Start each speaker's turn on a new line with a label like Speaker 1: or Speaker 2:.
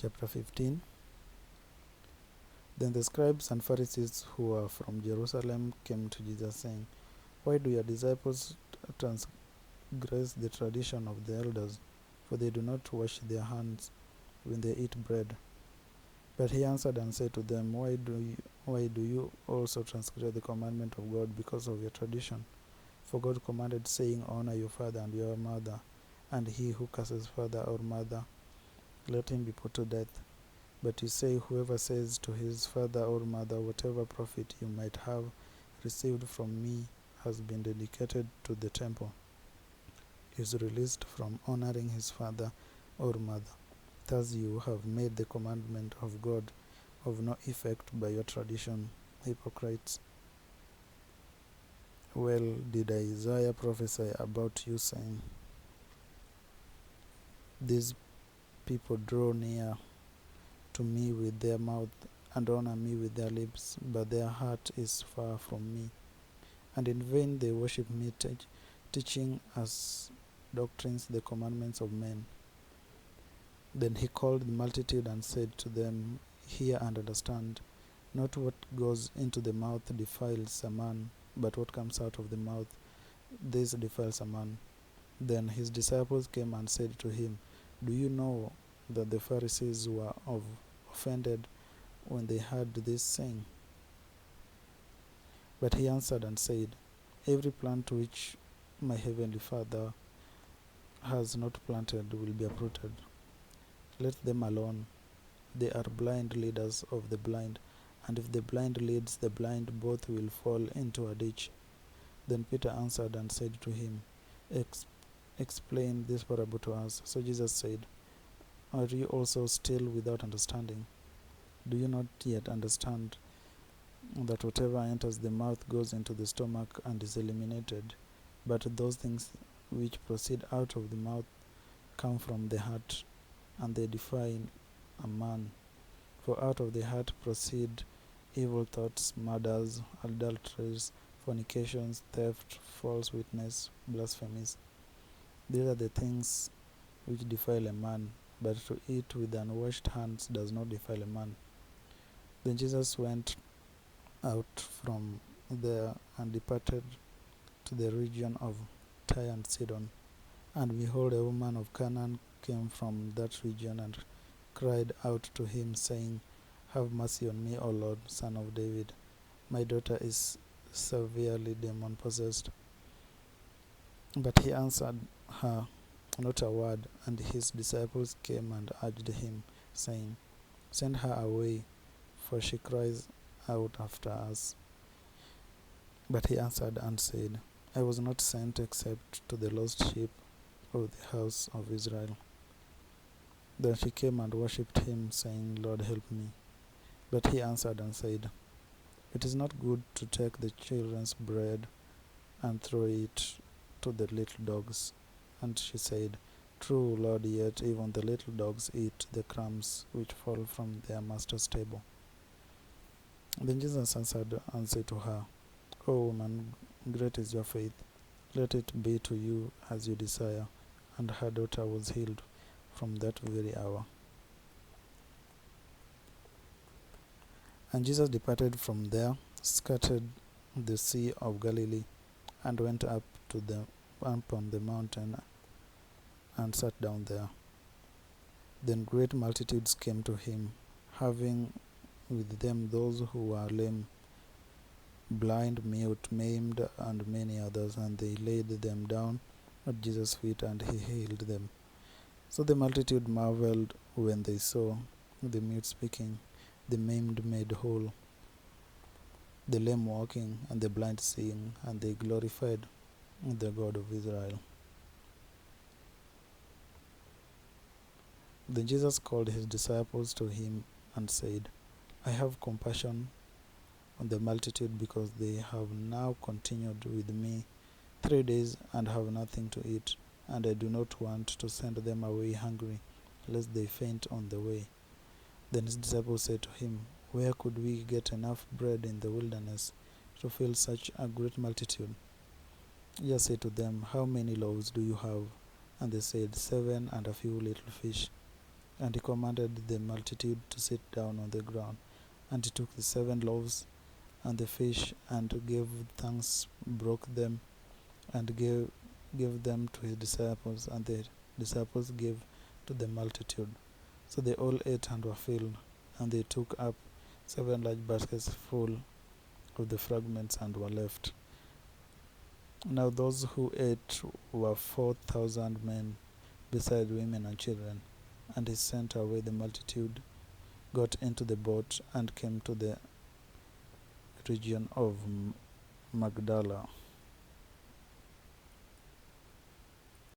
Speaker 1: Chapter 15. Then the scribes and Pharisees who were from Jerusalem came to Jesus, saying, Why do your disciples transgress the tradition of the elders? For they do not wash their hands when they eat bread. But he answered and said to them, Why do you also transgress the commandment of God because of your tradition? For God commanded, saying, Honor your father and your mother, and he who curses father or mother, let him be put to death. But you say, Whoever says to his father or mother, Whatever profit you might have received from me has been dedicated to the temple, is released from honoring his father or mother. Thus you have made the commandment of God of no effect by your tradition, hypocrites. Well did Isaiah prophesy about you, saying, These people draw near to me with their mouth and honor me with their lips, but their heart is far from me. And in vain they worship me, teaching as doctrines the commandments of men. Then he called the multitude and said to them, Hear and understand. Not what goes into the mouth defiles a man, but what comes out of the mouth, this defiles a man. Then his disciples came and said to him, Do you know that the Pharisees were offended when they heard this saying? But he answered and said, Every plant which my heavenly Father has not planted will be uprooted. Let them alone. They are blind leaders of the blind, and if the blind leads the blind, both will fall into a ditch. Then Peter answered and said to him, Explain this parable to us. So Jesus said, Are you also still without understanding? Do you not yet understand that whatever enters the mouth goes into the stomach and is eliminated? But those things which proceed out of the mouth come from the heart, and they defile a man. For out of the heart proceed evil thoughts, murders, adulteries, fornications, theft, false witness, blasphemies. These are the things which defile a man, but to eat with unwashed hands does not defile a man. Then Jesus went out from there and departed to the region of Tyre and Sidon. And behold, a woman of Canaan came from that region and cried out to him, saying, Have mercy on me, O Lord, Son of David. My daughter is severely demon-possessed. But he answered her not a word, and his disciples came and urged him, saying, Send her away, for she cries out after us. But he answered and said, I was not sent except to the lost sheep of the house of Israel. Then she came and worshipped him, saying, Lord, help me. But he answered and said, It is not good to take the children's bread and throw it to the little dogs. And she said, True, Lord, yet even the little dogs eat the crumbs which fall from their master's table. Then Jesus answered and said to her, O woman, great is your faith. Let it be to you as you desire. And her daughter was healed from that very hour. And Jesus departed from there, skirted the Sea of Galilee, and went up on the mountain and sat down there. Then great multitudes came to him, having with them those who were lame, blind, mute, maimed, and many others, and they laid them down at Jesus' feet, and he healed them. So the multitude marveled when they saw the mute speaking, the maimed made whole, the lame walking, and the blind seeing, and they glorified the God of Israel. Then Jesus called his disciples to him and said, I have compassion on the multitude, because they have now continued with me 3 days and have nothing to eat, and I do not want to send them away hungry, lest they faint on the way. Then his disciples said to him, Where could we get enough bread in the wilderness to fill such a great multitude? Jesus said to them, How many loaves do you have? And they said, 7 and a few little fish. And he commanded the multitude to sit down on the ground. And he took the 7 loaves and the fish, and gave thanks, broke them, and gave them to his disciples, and the disciples gave to the multitude. So they all ate and were filled, and they took up 7 large baskets full of the fragments and were left. Now those who ate were 4,000 men, besides women and children. And he sent away the multitude, got into the boat, and came to the region of Magdala.